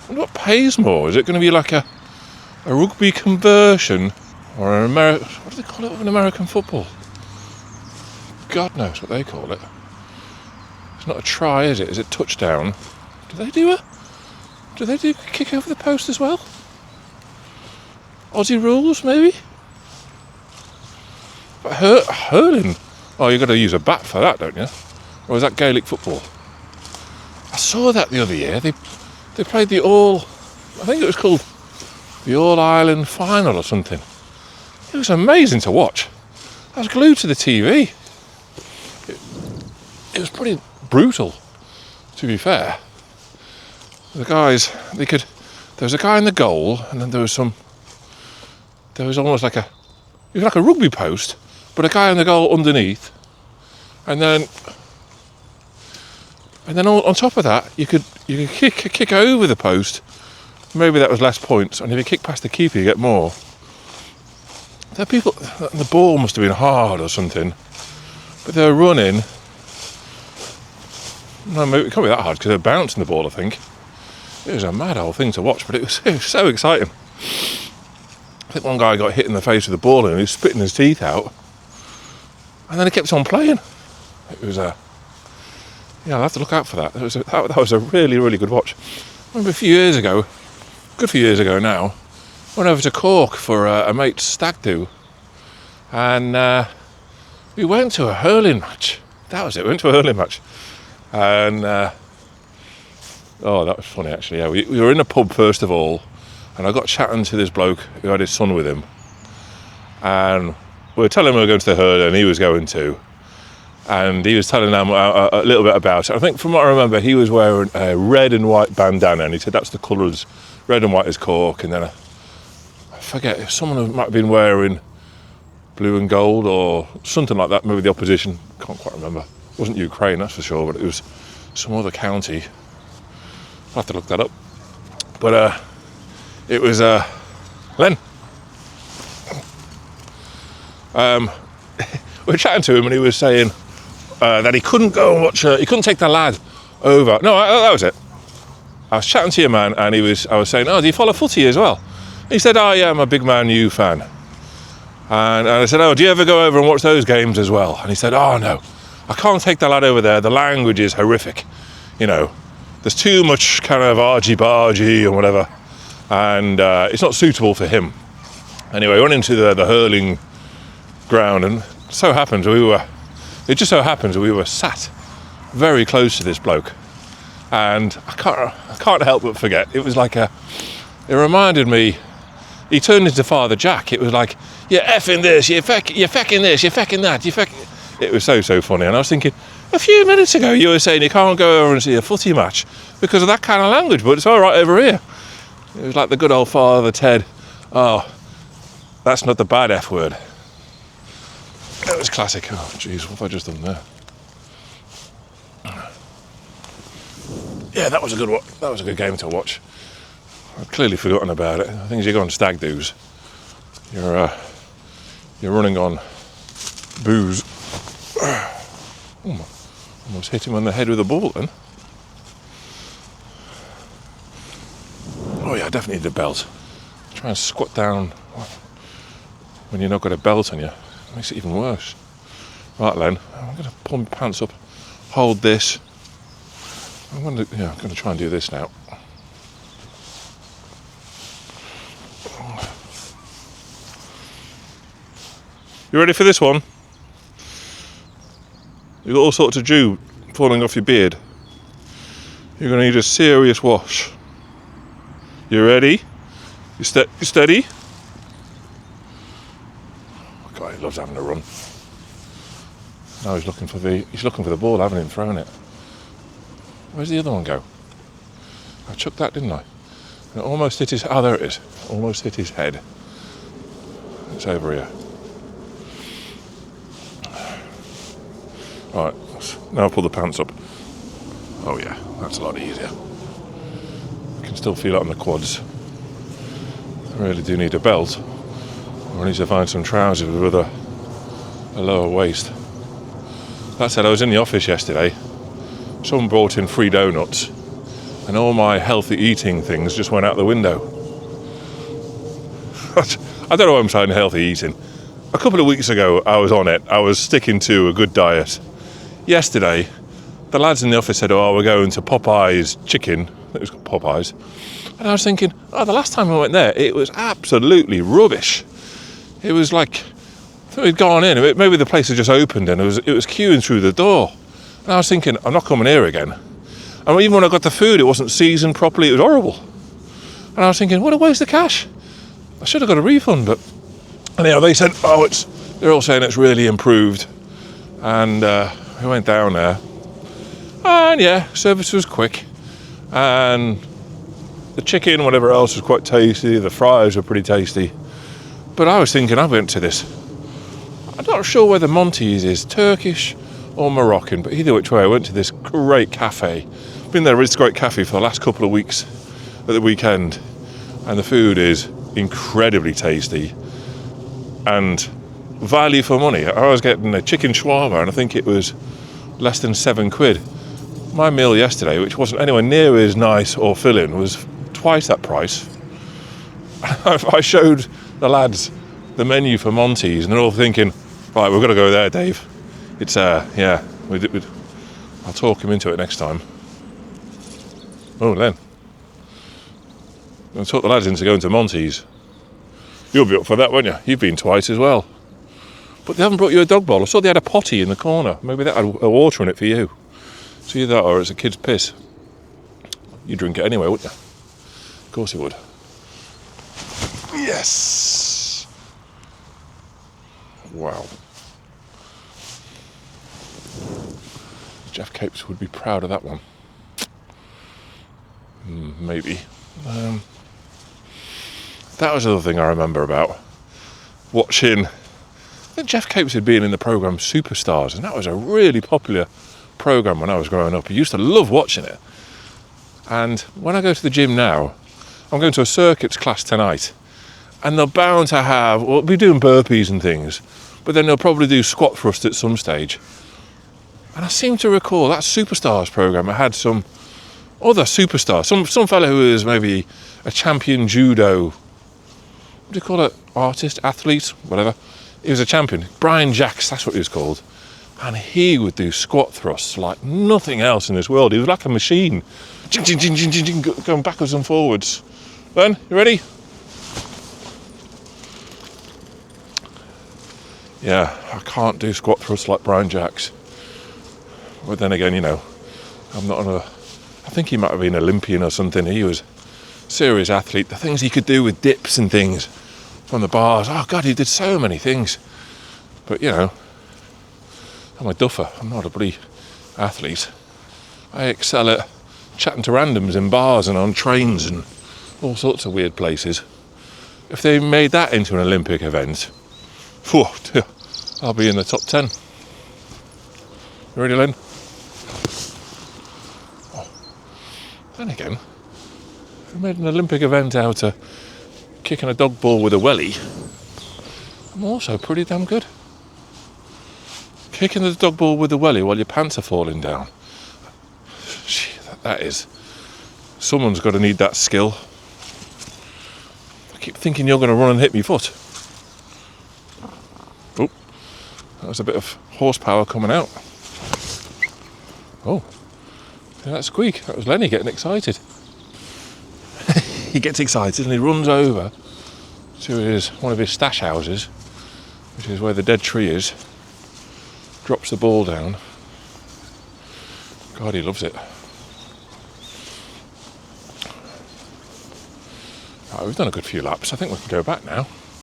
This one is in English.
wonder what pays more. Is it going to be like a rugby conversion or an American? What do they call it with an American football? God knows what they call it. It's not a try, is it? Is it touchdown? Do they do kick over the post as well? Aussie rules, maybe? But hurling? Oh, you've got to use a bat for that, don't you? Or is that Gaelic football? I saw that the other year. They played I think it was called the All-Ireland Final or something. It was amazing to watch. I was glued to the TV. It was pretty brutal, to be fair. The guys, there was a guy in the goal, and then there was almost like a rugby post, but a guy in the goal underneath, and then on top of that, you could kick over the post. Maybe that was less points, and if you kick past the keeper, you get more. The ball must have been hard or something, but they were running. No, maybe it can't be that hard because they're bouncing the ball, I think. It was a mad old thing to watch, but it was so exciting. I think one guy got hit in the face with the ball and he was spitting his teeth out, and then he kept on playing. It was I'll have to look out for that. That was a really, really good watch. I remember a few years ago now, I went over to Cork for a mate's stag do, and we went to a hurling match. That was it, we went to a hurling match. And that was funny actually. Yeah, we were in a pub first of all, and I got chatting to this bloke who had his son with him, and we were telling him we were going to the hurling, and he was going too, and he was telling them a little bit about it. I think from what I remember, he was wearing a red and white bandana, and he said that's the colours. Red and white is Cork, and then I forget if someone might have been wearing blue and gold or something like that. Maybe the opposition. Can't quite remember. It wasn't Ukraine, that's for sure, but it was some other county. I'll have to look that up. But it was Len. We were chatting to him, and he was saying that he couldn't go and watch. He couldn't take the lad over. No, that was it. I was chatting to your man, and I was saying, "Oh, do you follow footy as well?" He said, "Oh, yeah, I'm a big Man U fan." And I said, "Oh, do you ever go over and watch those games as well?" And he said, "Oh, no, I can't take the lad over there. The language is horrific. You know, there's too much kind of argy-bargy and whatever, and it's not suitable for him." Anyway, we went into the hurling ground, and it just so happens we were sat very close to this bloke, and I can't help but forget. It was like it reminded me. He turned into Father Jack. It was like, "You're effing this, you're fecking this, you're fecking that, you're fecking." It was so funny, and I was thinking, a few minutes ago you were saying you can't go over and see a footy match because of that kind of language, but it's all right over here. It was like the good old Father Ted. Oh, that's not the bad F word. That was classic. Oh, jeez, what have I just done there? Yeah, that was a good one. That was a good game to watch. I've clearly forgotten about it. I think as you go on stag do's, you're running on booze. Almost hit him on the head with a ball then. Oh yeah, I definitely need a belt. Try and squat down when you've not got a belt on you. It makes it even worse. Right, Len, I'm going to pull my pants up, hold this. I'm going to try and do this now. You ready for this one? You've got all sorts of dew falling off your beard. You're going to need a serious wash. You ready? You steady? Oh God, he loves having a run. Now he's looking for the ball. I haven't even thrown it. Where's the other one go? I chucked that, didn't I? And it almost hit his. Oh, there it is. Almost hit his head. It's over here. Right, now I'll pull the pants up. Oh yeah, that's a lot easier. I can still feel it on the quads. I really do need a belt. Or I need to find some trousers with a lower waist. That said, I was in the office yesterday. Someone brought in free donuts, and all my healthy eating things just went out the window. I don't know why I'm saying healthy eating. A couple of weeks ago I was on it. I was sticking to a good diet. Yesterday, the lads in the office said, oh, we're going to Popeye's chicken. I think it was Popeye's. And I was thinking, oh, the last time I went there, it was absolutely rubbish. It was like, I thought we'd gone in, maybe the place had just opened and it was queuing through the door. And I was thinking, I'm not coming here again. And even when I got the food, it wasn't seasoned properly, it was horrible. And I was thinking, what a waste of cash. I should have got a refund, but anyhow, they said, they're all saying it's really improved. And we went down there. And yeah, service was quick. And the chicken and whatever else was quite tasty. The fries were pretty tasty. But I was thinking, I went to this. I'm not sure whether Monty's is Turkish or Moroccan, but either which way, I went to this great cafe. Been there at this great cafe for the last couple of weeks at the weekend. And the food is incredibly tasty and value for money. I was getting a chicken shawarma and I think it was less than £7. My meal yesterday, which wasn't anywhere near as nice or filling, was twice that price. I showed the lads the menu for Monty's and they're all thinking, right, we've got to go there, Dave. It's I'll talk him into it next time. Oh, Len. I talked the lads into going to Monty's. You'll be up for that, won't you? You've been twice as well. But they haven't brought you a dog bowl. I saw they had a potty in the corner. Maybe that had a water in it for you. So either that or it's a kid's piss. You drink it anyway, wouldn't you? Of course you would. Yes! Wow. Jeff Capes would be proud of that one. Maybe. That was another thing I remember about watching. I think Jeff Capes had been in the programme Superstars, and that was a really popular programme when I was growing up. I used to love watching it. And when I go to the gym now, I'm going to a circuits class tonight, and they're bound to have, well, be doing burpees and things, but then they'll probably do squat thrust at some stage. And I seem to recall that Superstars programme, I had some other superstar, some fellow who was maybe a champion judo, what do you call it, artist, athlete, whatever. He was a champion, Brian Jacks, that's what he was called. And he would do squat thrusts like nothing else in this world. He was like a machine, going backwards and forwards. Len, you ready? Yeah, I can't do squat thrusts like Brian Jacks. But then again, I'm not I think he might have been Olympian or something. He was a serious athlete. The things he could do with dips and things from the bars. Oh God, he did so many things. But I'm a duffer. I'm not a bloody athlete. I excel at chatting to randoms in bars and on trains and all sorts of weird places. If they made that into an Olympic event, I'll be in the top 10. You ready, Len? Then again, if I made an Olympic event out of kicking a dog ball with a welly, I'm also pretty damn good. Kicking the dog ball with a welly while your pants are falling down. Gee, that is... Someone's got to need that skill. I keep thinking you're going to run and hit me foot. Oh, that was a bit of horsepower coming out. Oh. That squeak, that was Lenny getting excited. He gets excited and he runs over to one of his stash houses, which is where the dead tree is, drops the ball down. God, he loves it. Right, we've done a good few laps. I think we can go back now.